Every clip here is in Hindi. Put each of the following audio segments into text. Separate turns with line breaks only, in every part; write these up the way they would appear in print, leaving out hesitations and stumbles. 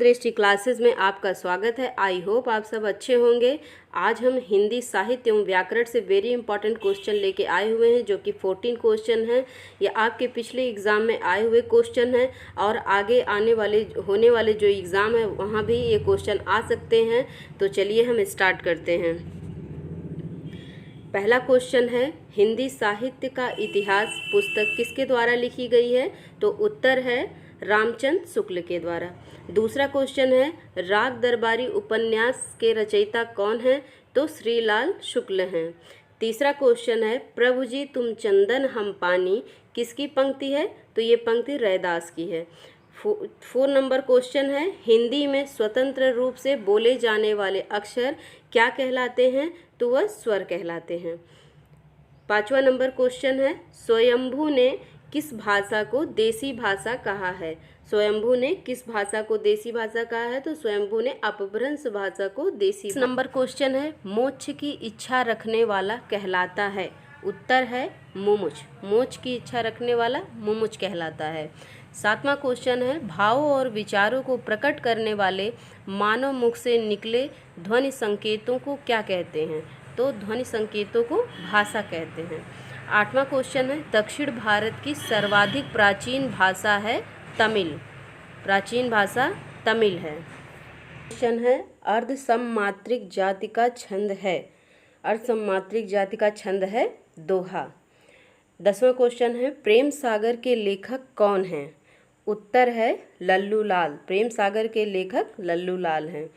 दृष्टि क्लासेस में आपका स्वागत है। आई होप आप सब अच्छे होंगे। आज हम हिंदी साहित्य एवं व्याकरण से वेरी इंपॉर्टेंट क्वेश्चन लेके आए हुए हैं, जो कि 14 क्वेश्चन हैं। ये आपके पिछले एग्ज़ाम में आए हुए क्वेश्चन हैं और आगे होने वाले जो एग्ज़ाम है वहाँ भी ये क्वेश्चन आ सकते हैं। तो चलिए हम स्टार्ट करते हैं। पहला क्वेश्चन है, हिंदी साहित्य का इतिहास पुस्तक किसके द्वारा लिखी गई है? तो उत्तर है रामचंद्र शुक्ल के द्वारा। दूसरा क्वेश्चन है, राग दरबारी उपन्यास के रचयिता कौन हैं? तो श्रीलाल शुक्ल हैं। तीसरा क्वेश्चन है, प्रभु जी तुम चंदन हम पानी किसकी पंक्ति है? तो ये पंक्ति रैदास की है। 4 नंबर क्वेश्चन है, हिंदी में स्वतंत्र रूप से बोले जाने वाले अक्षर क्या कहलाते हैं? तो वह स्वर कहलाते हैं। 5वां नंबर क्वेश्चन है, स्वयंभू ने किस भाषा को देसी भाषा कहा है? स्वयंभू ने किस भाषा को देसी भाषा कहा है? तो स्वयंभू ने अपभ्रंश भाषा को देसी। नंबर क्वेश्चन है, मोक्ष की इच्छा रखने वाला कहलाता है? उत्तर है मुमुक्ष। मोक्ष की इच्छा रखने वाला मुमुक्ष कहलाता है। 7वां क्वेश्चन है, भावों और विचारों को प्रकट करने वाले मानव मुख से निकले ध्वनि संकेतों को क्या कहते हैं? तो ध्वनि संकेतों को भाषा कहते हैं। 8वां क्वेश्चन है, दक्षिण भारत की सर्वाधिक प्राचीन भाषा है तमिल। प्राचीन भाषा तमिल है। क्वेश्चन है, अर्ध सममात्रिक जाति का छंद है? अर्ध सममात्रिक जाति का छंद है दोहा। 10वां क्वेश्चन है, प्रेम सागर के लेखक कौन हैं? उत्तर है लल्लू लाल। प्रेम सागर के लेखक लल्लू लाल हैं।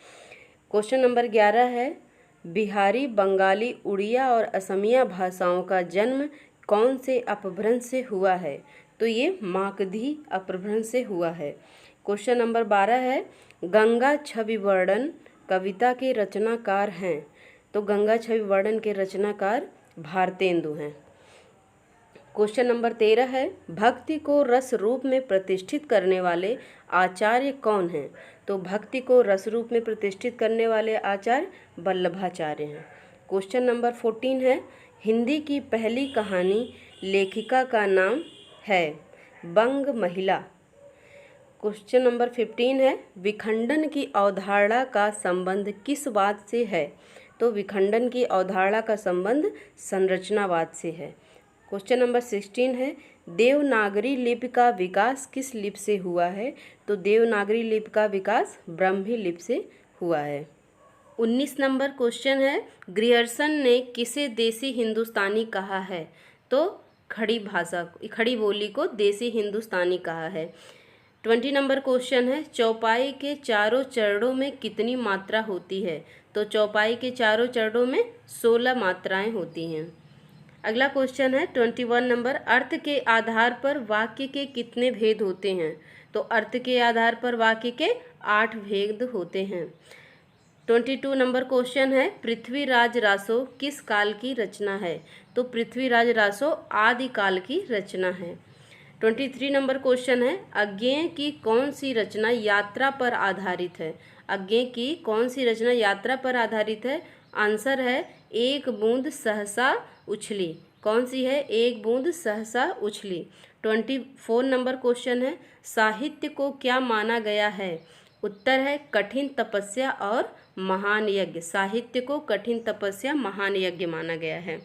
क्वेश्चन नंबर 11 है, बिहारी, बंगाली, उड़िया और असमिया भाषाओं का जन्म कौन से अपभ्रंश से हुआ है? तो ये मागधी अपभ्रंश से हुआ है। क्वेश्चन नंबर 12 है, गंगा छवि वर्णन कविता के रचनाकार हैं? तो गंगा छवि वर्णन के रचनाकार भारतेंदु हैं। क्वेश्चन नंबर 13 है, भक्ति को रस रूप में प्रतिष्ठित करने वाले आचार्य कौन हैं? तो भक्ति को रस रूप में प्रतिष्ठित करने वाले आचार्य वल्लभाचार्य हैं। क्वेश्चन नंबर 14 है, हिंदी की पहली कहानी लेखिका का नाम है बंग महिला। क्वेश्चन नंबर 15 है, विखंडन की अवधारणा का संबंध किस वाद से है? तो विखंडन की अवधारणा का संबंध संरचनावाद से है। क्वेश्चन नंबर 16 है, देवनागरी लिपि का विकास किस लिपि से हुआ है? तो देवनागरी लिपि का विकास ब्राह्मी लिपि से हुआ है। 19 नंबर क्वेश्चन है, ग्रियर्सन ने किसे देसी हिंदुस्तानी कहा है? तो खड़ी बोली को देसी हिंदुस्तानी कहा है। 20 नंबर क्वेश्चन है, चौपाई के चारों चरणों में कितनी मात्रा होती है? तो चौपाई के चारों चरणों में 16 मात्राएं होती हैं। अगला क्वेश्चन है 21 नंबर, अर्थ के आधार पर वाक्य के कितने भेद होते हैं? तो अर्थ के आधार पर वाक्य के 8 भेद होते हैं। 22 नंबर क्वेश्चन है, पृथ्वीराज रासो किस काल की रचना है? तो पृथ्वीराज रासो आदि काल की रचना है। 23 नंबर क्वेश्चन है, अज्ञेय की कौन सी रचना यात्रा पर आधारित है? अज्ञेय की कौन सी रचना यात्रा पर आधारित है? आंसर है एक बूंद सहसा उछली। कौन सी है? एक बूंद सहसा उछली। 24 नंबर क्वेश्चन है, साहित्य को क्या माना गया है? उत्तर है कठिन तपस्या और महान यज्ञ। साहित्य को कठिन तपस्या महान यज्ञ माना गया है।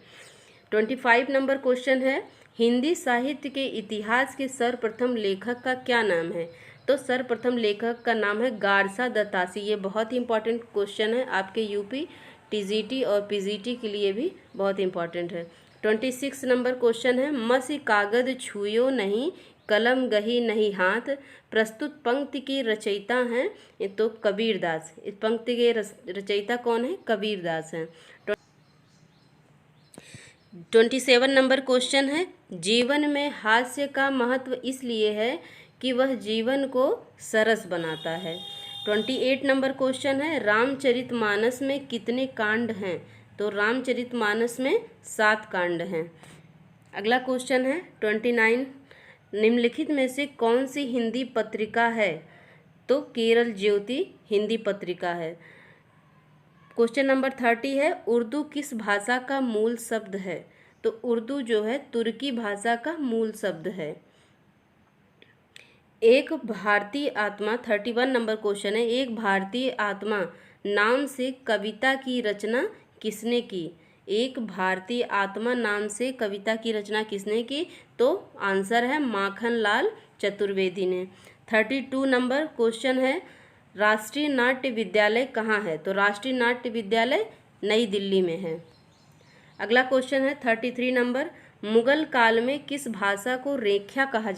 25 नंबर क्वेश्चन है, हिंदी साहित्य के इतिहास के सर्वप्रथम लेखक का क्या नाम है? तो सर्वप्रथम लेखक का नाम है गारसा दत्तासी। ये बहुत ही इंपॉर्टेंट क्वेश्चन है, आपके यूपी टीजीटी और पीजीटी के लिए भी बहुत इंपॉर्टेंट है। 26 नंबर क्वेश्चन है, मसी कागज छुयो नहीं कलम गही नहीं हाथ, प्रस्तुत पंक्ति की रचयिता हैं? तो कबीरदास। इस पंक्ति के रचयिता कौन है? कबीरदास हैं। 27 नंबर क्वेश्चन है, जीवन में हास्य का महत्व इसलिए है कि वह जीवन को सरस बनाता है। 28 नंबर क्वेश्चन है, रामचरितमानस में कितने कांड हैं? तो रामचरितमानस में 7 कांड हैं। अगला क्वेश्चन है 29, निम्नलिखित में से कौन सी हिंदी पत्रिका है? तो केरल ज्योति हिंदी पत्रिका है। क्वेश्चन नंबर 30 है, उर्दू किस भाषा का मूल शब्द है? तो उर्दू जो है तुर्की भाषा का मूल शब्द है। एक भारतीय आत्मा 31 नंबर क्वेश्चन है। एक भारतीय आत्मा नाम से कविता की रचना किसने की? एक भारतीय आत्मा नाम से कविता की रचना किसने की? तो आंसर है माखन लाल चतुर्वेदी ने। 32 नंबर क्वेश्चन है, राष्ट्रीय नाट्य विद्यालय कहाँ है? तो राष्ट्रीय नाट्य विद्यालय नई दिल्ली में है। अगला क्वेश्चन है 33 नंबर, मुगल काल में किस भाषा को रेख्या कहा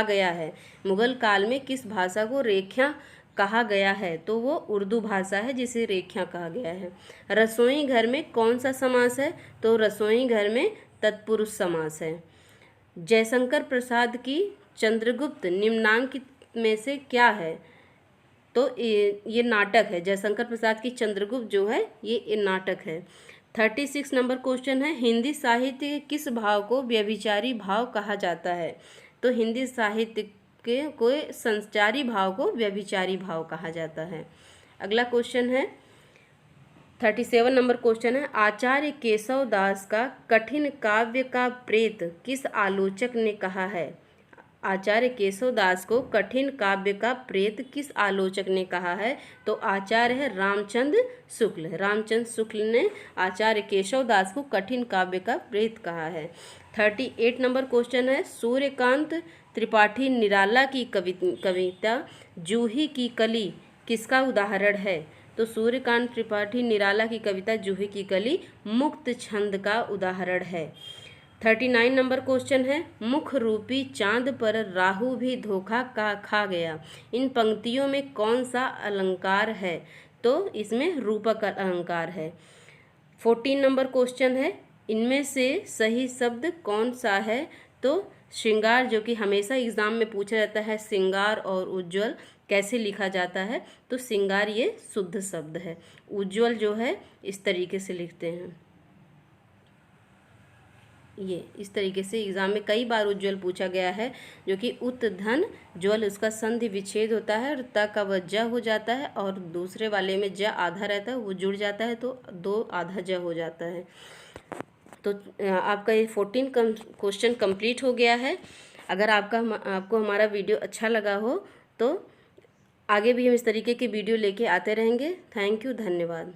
गया है? मुगल काल में किस भाषा को रेख्या कहा गया है? तो वो उर्दू भाषा है जिसे रेख्या कहा गया है। रसोई घर में कौन सा समास है? तो रसोई घर में तत्पुरुष समास है। जयशंकर प्रसाद की चंद्रगुप्त निम्नांकित में से क्या है? तो ये नाटक है। जयशंकर प्रसाद की चंद्रगुप्त जो है ये नाटक है। 36 नंबर क्वेश्चन है, हिंदी साहित्य के किस भाव को व्यभिचारी भाव कहा जाता है? तो हिंदी साहित्य के कोई संचारी भाव को व्यभिचारी भाव कहा जाता है। अगला क्वेश्चन है 37 नंबर क्वेश्चन है, आचार्य केशव दास का कठिन काव्य का प्रेत किस आलोचक ने कहा है? आचार्य केशव दास को कठिन काव्य का प्रेत किस आलोचक ने कहा है? तो आचार्य है रामचंद्र शुक्ल। रामचंद्र शुक्ल ने आचार्य केशव दास को कठिन काव्य का प्रेत कहा है। 38 नंबर क्वेश्चन है, सूर्यकांत त्रिपाठी निराला की कविता जूही की कली किसका उदाहरण है? तो सूर्यकांत त्रिपाठी निराला की कविता जूही की कली मुक्त छंद का उदाहरण है। 39 नंबर क्वेश्चन है, मुख रूपी चांद पर राहु भी धोखा का खा गया, इन पंक्तियों में कौन सा अलंकार है? तो इसमें रूपक अलंकार है। 14 नंबर क्वेश्चन है, इनमें से सही शब्द कौन सा है? तो श्रृंगार, जो कि हमेशा एग्जाम में पूछा जाता है, श्रृंगार और उज्ज्वल कैसे लिखा जाता है? तो श्रृंगार ये शुद्ध शब्द है। उज्ज्वल जो है इस तरीके से लिखते हैं, ये इस तरीके से एग्जाम में कई बार उज्ज्वल पूछा गया है, जो कि उत धन ज्वल, उसका संधि विच्छेद होता है और त का वह ज हो जाता है और दूसरे वाले में ज आधा रहता है, वो जुड़ जाता है तो दो आधा ज हो जाता है। तो आपका ये 14 क्वेश्चन कंप्लीट हो गया है। अगर आपको हमारा वीडियो अच्छा लगा हो तो आगे भी हम इस तरीके के वीडियो लेके आते रहेंगे। थैंक यू, धन्यवाद।